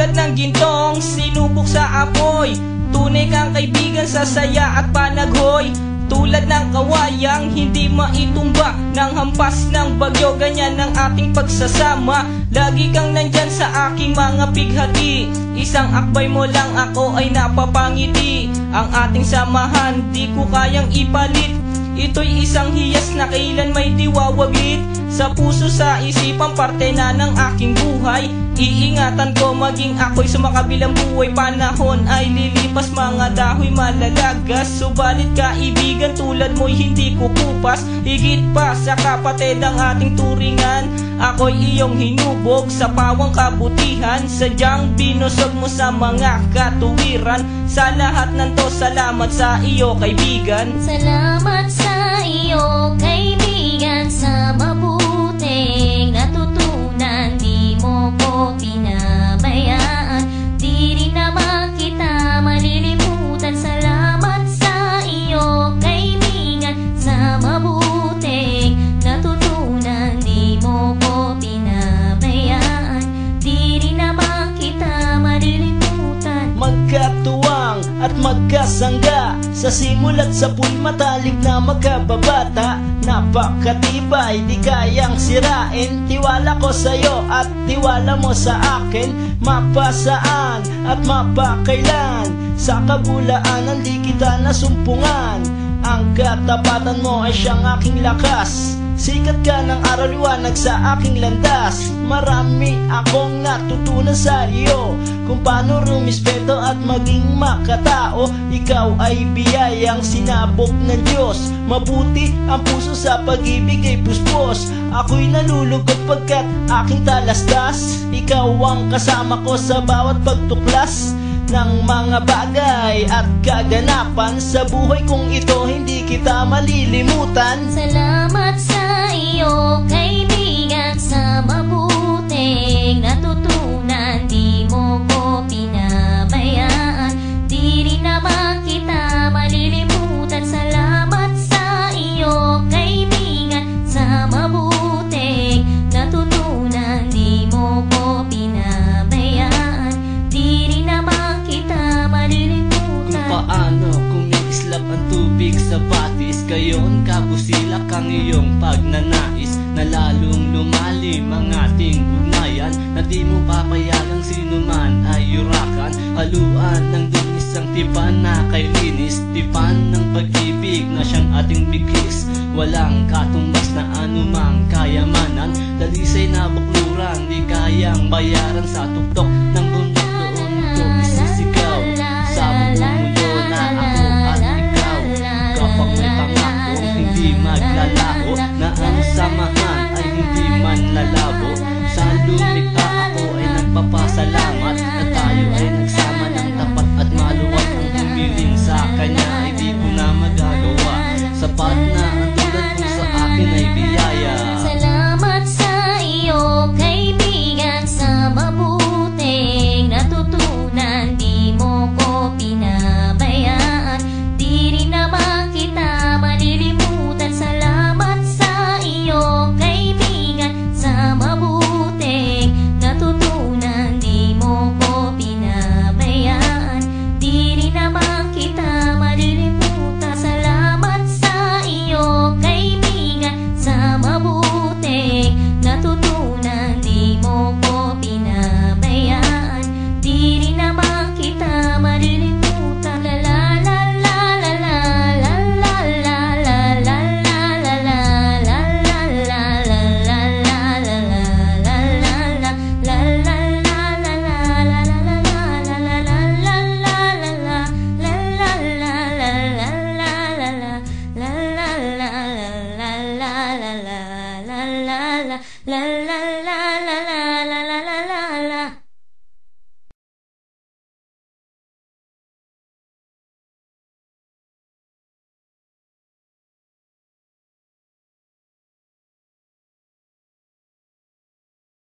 Tulad ng gintong sinubok sa apoy, tunay kang kaibigan sa saya at panaghoy. Tulad ng kawayang hindi maitumba ng hampas ng bagyo, ganyan ang ating pagsasama. Lagi kang nandyan sa aking mga pighati, isang akbay mo lang ako ay napapangiti. Ang ating samahan di ko kayang ipalit, ito'y isang hiyas na kailan may diwawaglit. Sa puso, sa isipan, parte na ng aking buhay. Iingatan ko maging ako'y sumakabilang buhay. Panahon ay lilipas, mga dahoy malalagas, subalit kaibigan tulad mo'y hindi kukupas. Higit pa sa kapatid ang ating turingan, ako'y iyong hinubog sa pawang kabutihan. Sadyang binusog mo sa mga katuwiran. Sa lahat ng to, salamat sa iyo kaibigan. Salamat sa iyo kaibigan, sa mabuting natutunan. Di mo ko pinabayaan, di rin naman kita malilimutan. Salamat sa iyo kaibigan, sa mabuting natutunan. Di mo ko pinabayaan, di rin naman kita malilimutan. Magkatuwang at magkasangga, sa simula't sa pool matalik na magkababata. Napakatibay, di kayang sirain, tiwala ko sa'yo at tiwala mo sa akin. Mapasaan at mapakailan, sa kabulaanan di kita nasumpungan. Ang katapatan mo ay siyang aking lakas, sikat ka ng araw liwanag sa aking landas. Marami akong natutunan sa iyo, kung paano rumispeto at maging makatao. Ikaw ay biyayang sinabok ng Diyos, mabuti ang puso sa pag-ibig ay puspos. Ako'y nalulungkot pagkat aking talastas, ikaw ang kasama ko sa bawat pagtuklas ng mga bagay at kaganapan. Sa buhay kong ito hindi kita malilimutan. Salamat sa iyo kaibigan, sa mabuting natutunan. Di mo ko pinabayaan, di rin naman kita malilimutan. Salamat sa iyo kaibigan, sa mabuting natutunan. Di mo ko pinabayaan, di rin naman kita malilimutan. Kung paano kumikislap ang tubig sa batis, gayon kabusilak ang iyong pagnanais, na lalong lumalim ang ating ugnayan, na di mo papayagang sino man ay yurakan. Haluan ng dungis ang tipan na kay linis, tipan ng pag-ibig na siyang ating bigkis. Walang katumbas na anumang kayamanan, dalisay na bakluran di kayang bayaran. Sa tuktok ng bundok doon ko isisigaw, sa mundo na ako at ikaw. Kapag may pangakong hindi maglalaho, na ang samahan ay hindi man lalabo. Sa lumikha ako ay nagpapasalamat